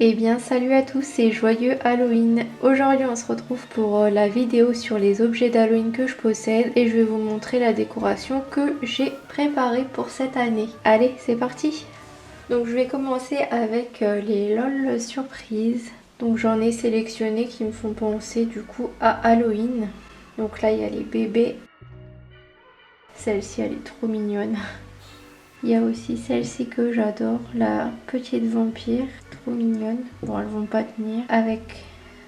Eh bien salut à tous et joyeux Halloween. Aujourd'hui on se retrouve pour la vidéo sur les objets d'Halloween que je possède et je vais vous montrer la décoration que j'ai préparée pour cette année. Allez, c'est parti. Donc je vais commencer avec les LOL surprises. Donc j'en ai sélectionné qui me font penser du coup à Halloween. Donc là il y a les bébés. Celle-ci elle est trop mignonne. Il y a aussi celle-ci que j'adore, la petite vampire, trop mignonne. Bon, elles vont pas tenir. Avec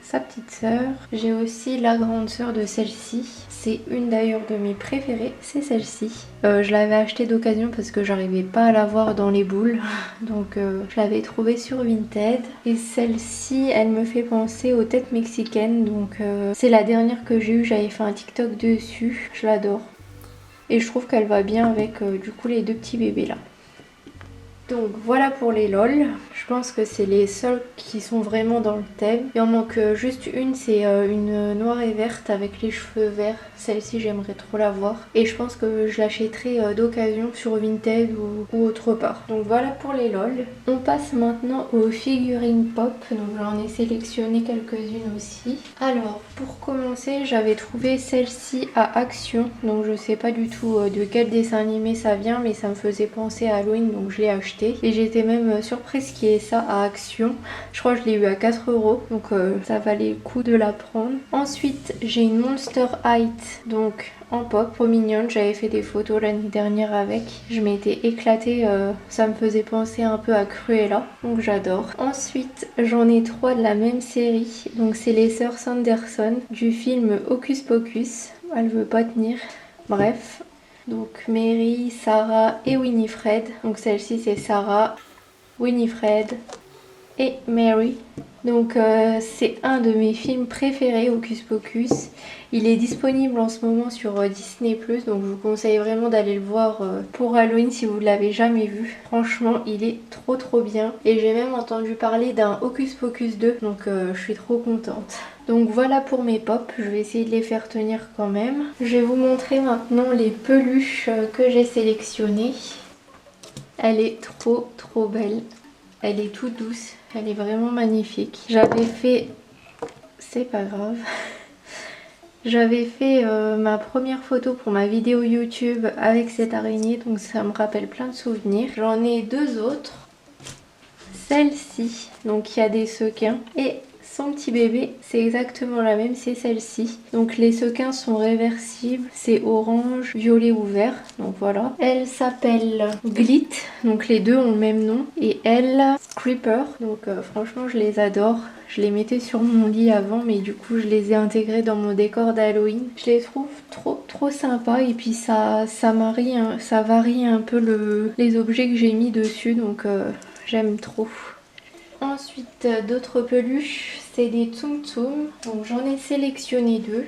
sa petite sœur. J'ai aussi la grande sœur de celle-ci. C'est une d'ailleurs de mes préférées, c'est celle-ci. Je l'avais achetée d'occasion parce que j'arrivais pas à la voir dans les boules. Donc je l'avais trouvée sur Vinted. Et celle-ci, elle me fait penser aux têtes mexicaines. Donc c'est la dernière que j'ai eue, j'avais fait un TikTok dessus. Je l'adore. Et je trouve qu'elle va bien avec du coup les deux petits bébés là. Donc voilà pour les LOL. Je pense que c'est les seuls qui sont vraiment dans le thème. Il en manque juste une, c'est une noire et verte avec les cheveux verts. Celle-ci j'aimerais trop la voir. Et je pense que je l'achèterai d'occasion sur Vinted ou autre part. Donc voilà pour les LOL. On passe maintenant aux figurines pop. Donc j'en ai sélectionné quelques-unes aussi. Alors pour commencer, j'avais trouvé celle-ci à Action. Donc je sais pas du tout de quel dessin animé ça vient, mais ça me faisait penser à Halloween, donc je l'ai acheté. Et j'étais même surprise qu'il y ait ça à Action. Je crois que je l'ai eu à 4 €, donc ça valait le coup de la prendre. Ensuite j'ai une Monster Height, donc en pop, trop mignonne. J'avais fait des photos l'année dernière avec. Je m'étais éclatée, ça me faisait penser un peu à Cruella, donc j'adore. Ensuite j'en ai 3 de la même série, donc c'est les sœurs Sanderson du film Hocus Pocus. Elle veut pas tenir. Bref. Donc Mary, Sarah et Winifred. Donc celle-ci c'est Sarah, Winifred et Mary. Donc c'est un de mes films préférés, Hocus Pocus. Il est disponible en ce moment sur Disney+, donc je vous conseille vraiment d'aller le voir pour Halloween si vous ne l'avez jamais vu. Franchement, il est trop bien. Et j'ai même entendu parler d'un Hocus Pocus 2, donc je suis trop contente. Donc voilà pour mes pops, je vais essayer de les faire tenir quand même. Je vais vous montrer maintenant les peluches que j'ai sélectionnées. Elle est trop belle. Elle est toute douce, elle est vraiment magnifique. J'avais fait... C'est pas grave. J'avais fait ma première photo pour ma vidéo YouTube avec cette araignée, donc ça me rappelle plein de souvenirs. J'en ai 2 autres. Celle-ci, donc il y a des sequins, et son petit bébé, c'est exactement la même, c'est celle-ci. Donc les sequins sont réversibles, c'est orange, violet ou vert, donc voilà. Elle s'appelle Glit, donc les deux ont le même nom, et elle, Creeper, donc franchement je les adore. Je les mettais sur mon lit avant, mais du coup je les ai intégrés dans mon décor d'Halloween. Je les trouve trop sympas, et puis ça varie un peu les objets que j'ai mis dessus, donc j'aime trop. Ensuite, d'autres peluches, c'est des Tsum Tsum. Donc j'en ai sélectionné 2.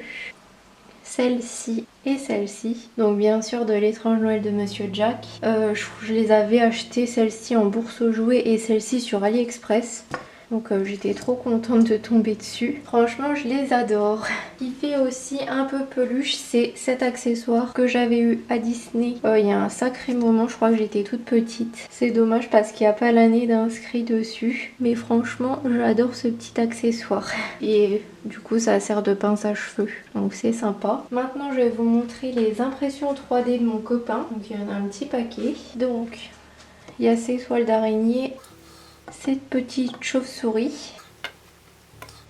Celle-ci et celle-ci. Donc bien sûr de l'étrange Noël de Monsieur Jack. Je les avais achetées, celle-ci en bourse aux jouets et celle-ci sur AliExpress. Donc j'étais trop contente de tomber dessus. Franchement, je les adore. Ce qui fait aussi un peu peluche, c'est cet accessoire que j'avais eu à Disney il y a un sacré moment. Je crois que j'étais toute petite. C'est dommage parce qu'il n'y a pas l'année d'inscrit dessus. Mais franchement, j'adore ce petit accessoire. Et du coup, ça sert de pince à cheveux. Donc c'est sympa. Maintenant, je vais vous montrer les impressions 3D de mon copain. Donc il y en a un petit paquet. Donc, il y a ces toiles d'araignée. Cette petite chauve-souris.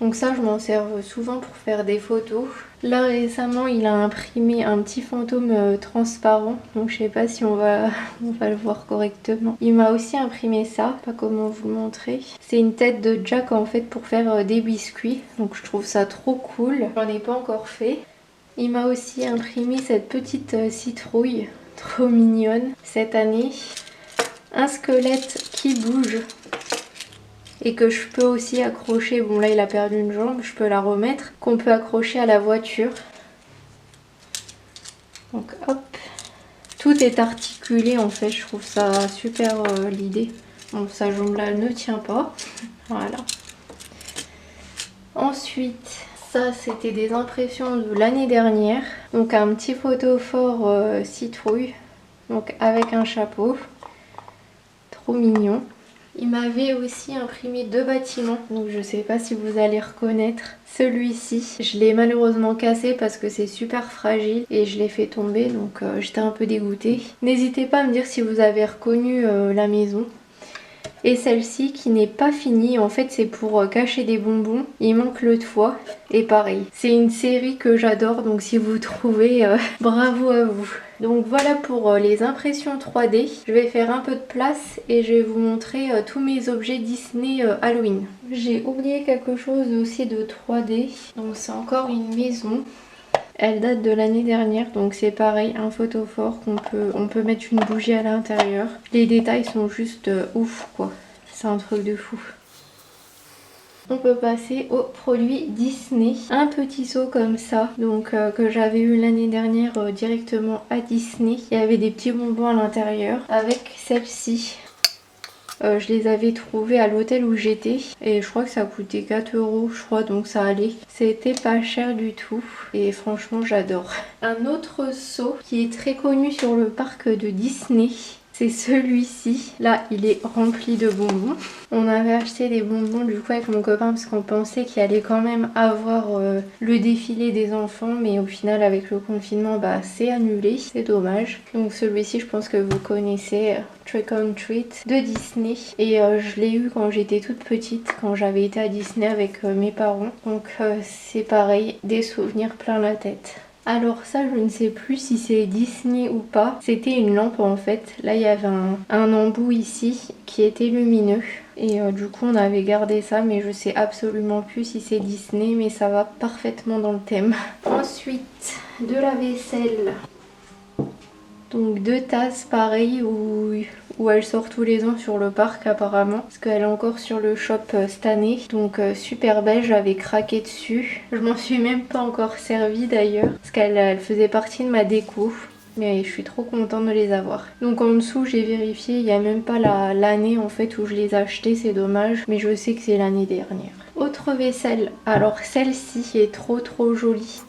Donc ça je m'en sers souvent pour faire des photos. Là récemment il a imprimé un petit fantôme transparent. Donc je sais pas si on va le voir correctement. Il m'a aussi imprimé ça, pas comment vous le montrer. C'est une tête de Jack en fait pour faire des biscuits. Donc je trouve ça trop cool. J'en ai pas encore fait. Il m'a aussi imprimé cette petite citrouille trop mignonne cette année. Un squelette qui bouge. Et que je peux aussi accrocher, bon là il a perdu une jambe, je peux la remettre, qu'on peut accrocher à la voiture. Donc hop, tout est articulé en fait, je trouve ça super l'idée. Bon sa jambe là elle ne tient pas, voilà. Ensuite, ça c'était des impressions de l'année dernière, donc un petit photophore citrouille, donc avec un chapeau, trop mignon. Il m'avait aussi imprimé 2 bâtiments, donc je sais pas si vous allez reconnaître celui-ci. Je l'ai malheureusement cassé parce que c'est super fragile et je l'ai fait tomber, donc j'étais un peu dégoûtée. N'hésitez pas à me dire si vous avez reconnu la maison. Et celle-ci qui n'est pas finie, en fait c'est pour cacher des bonbons, il manque le toit et pareil. C'est une série que j'adore, donc si vous trouvez, bravo à vous. Donc voilà pour les impressions 3D. Je vais faire un peu de place et je vais vous montrer tous mes objets Disney Halloween. J'ai oublié quelque chose aussi de 3D, donc c'est encore une maison. Elle date de l'année dernière, donc c'est pareil, un photophore on peut mettre une bougie à l'intérieur. Les détails sont juste ouf quoi, c'est un truc de fou. On peut passer aux produits Disney. Un petit seau comme ça, donc que j'avais eu l'année dernière directement à Disney. Il y avait des petits bonbons à l'intérieur avec celle-ci. Je les avais trouvés à l'hôtel où j'étais et je crois que ça coûtait 4 € je crois, donc ça allait. C'était pas cher du tout et franchement j'adore. Un autre seau qui est très connu sur le parc de Disney, c'est celui-ci. Là, il est rempli de bonbons. On avait acheté des bonbons du coup avec mon copain parce qu'on pensait qu'il allait quand même avoir le défilé des enfants. Mais au final, avec le confinement, bah c'est annulé. C'est dommage. Donc celui-ci, je pense que vous connaissez, Trick or Treat de Disney. Et je l'ai eu quand j'étais toute petite, quand j'avais été à Disney avec mes parents. Donc c'est pareil, des souvenirs plein la tête. Alors ça, je ne sais plus si c'est Disney ou pas. C'était une lampe en fait. Là, il y avait un embout ici qui était lumineux. Et du coup, on avait gardé ça, mais je sais absolument plus si c'est Disney, mais ça va parfaitement dans le thème. Ensuite, de la vaisselle. Donc 2 tasses pareil où elle sort tous les ans sur le parc apparemment. Parce qu'elle est encore sur le shop cette année. Donc super belle, j'avais craqué dessus. Je m'en suis même pas encore servi d'ailleurs. Parce qu'elle faisait partie de ma déco. Mais je suis trop contente de les avoir. Donc en dessous j'ai vérifié, il n'y a même pas l'année en fait où je les ai achetés, c'est dommage. Mais je sais que c'est l'année dernière. Autre vaisselle, alors celle-ci est trop jolie.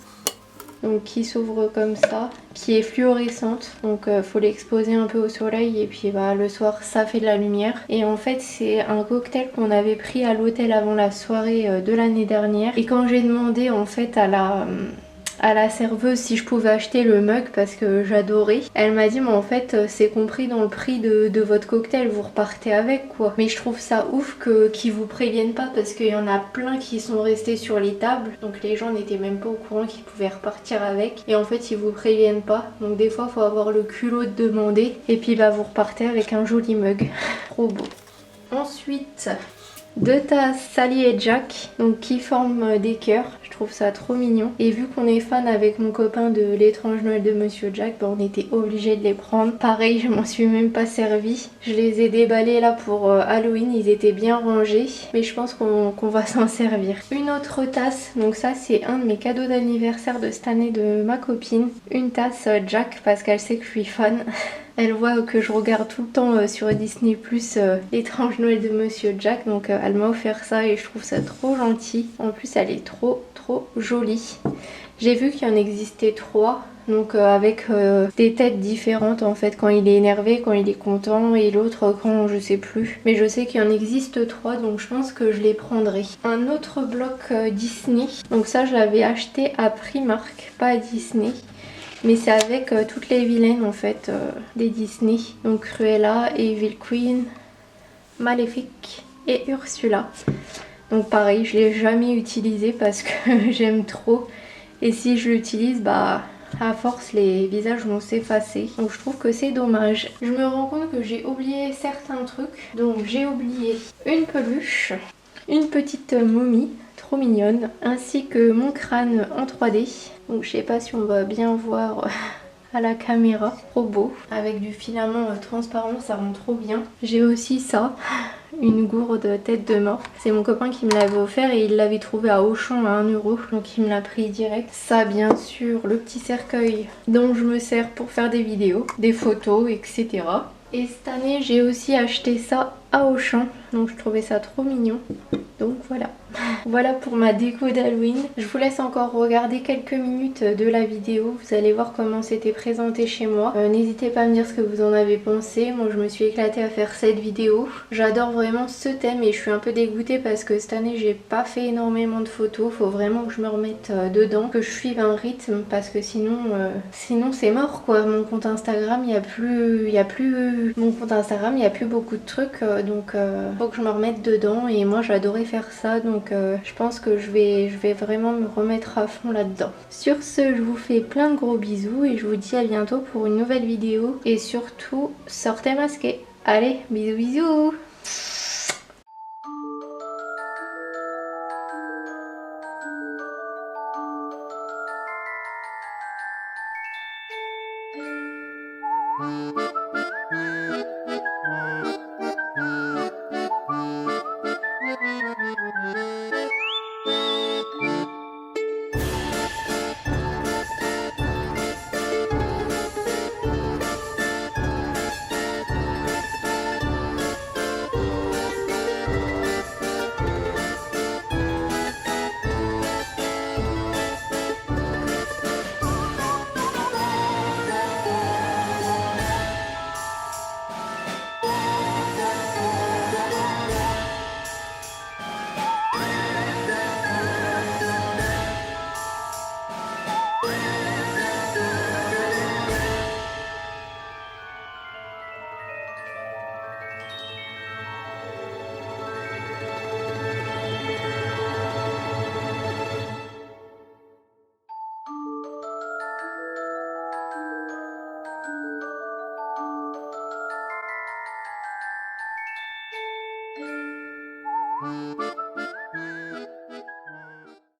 Donc qui s'ouvre comme ça, qui est fluorescente, donc faut l'exposer un peu au soleil et puis bah, le soir ça fait de la lumière. Et en fait c'est un cocktail qu'on avait pris à l'hôtel avant la soirée de l'année dernière. Et quand j'ai demandé en fait à la serveuse si je pouvais acheter le mug parce que j'adorais, elle m'a dit mais en fait c'est compris dans le prix de votre cocktail, vous repartez avec quoi. Mais je trouve ça ouf qu'ils vous préviennent pas parce qu'il y en a plein qui sont restés sur les tables, donc les gens n'étaient même pas au courant qu'ils pouvaient repartir avec et en fait ils vous préviennent pas, donc des fois faut avoir le culot de demander et puis bah vous repartez avec un joli mug. Trop beau. Ensuite 2 tasses Sally et Jack, donc qui forment des cœurs. Je trouve ça trop mignon. Et vu qu'on est fan avec mon copain de l'étrange Noël de Monsieur Jack, bah on était obligé de les prendre. Pareil, je m'en suis même pas servi. Je les ai déballés là pour Halloween, ils étaient bien rangés. Mais je pense qu'on va s'en servir. Une autre tasse, donc ça c'est un de mes cadeaux d'anniversaire de cette année de ma copine. Une tasse Jack parce qu'elle sait que je suis fan. Elle voit que je regarde tout le temps sur Disney+, l'étrange Noël de Monsieur Jack. Donc elle m'a offert ça et je trouve ça trop gentil. En plus elle est trop jolie. J'ai vu qu'il y en existait 3. Donc avec des têtes différentes en fait. Quand il est énervé, quand il est content et l'autre quand je sais plus. Mais je sais qu'il y en existe 3 donc je pense que je les prendrai. Un autre bloc Disney. Donc ça je l'avais acheté à Primark, pas à Disney. Mais c'est avec toutes les vilaines en fait des Disney. Donc Cruella, Evil Queen, Maléfique et Ursula. Donc pareil, je l'ai jamais utilisé parce que j'aime trop. Et si je l'utilise, bah à force les visages vont s'effacer. Donc je trouve que c'est dommage. Je me rends compte que j'ai oublié certains trucs. Donc j'ai oublié une peluche, une petite momie trop mignonne, ainsi que mon crâne en 3D. Donc je sais pas si on va bien voir à la caméra. Trop beau. Avec du filament transparent, ça rend trop bien. J'ai aussi ça, une gourde tête de mort. C'est mon copain qui me l'avait offert et il l'avait trouvé à Auchan à 1 €. Donc il me l'a pris direct. Ça bien sûr, le petit cercueil dont je me sers pour faire des vidéos, des photos, etc. Et cette année j'ai aussi acheté ça à Auchan. Donc je trouvais ça trop mignon. Donc voilà. Voilà pour ma déco d'Halloween. Je vous laisse encore regarder quelques minutes de la vidéo. Vous allez voir comment c'était présenté chez moi. N'hésitez pas à me dire ce que vous en avez pensé. Moi je me suis éclatée à faire cette vidéo. J'adore vraiment ce thème et je suis un peu dégoûtée parce que cette année j'ai pas fait énormément de photos. Faut vraiment que je me remette dedans, que je suive un rythme parce que sinon c'est mort quoi. Mon compte Instagram il y a plus mon compte Instagram il y a plus beaucoup de trucs donc faut que je me remette dedans et moi j'adorais faire ça donc je pense que je vais vraiment me remettre à fond là-dedans. Sur ce, je vous fais plein de gros bisous et je vous dis à bientôt pour une nouvelle vidéo et surtout sortez masqués. Allez, bisous bisous.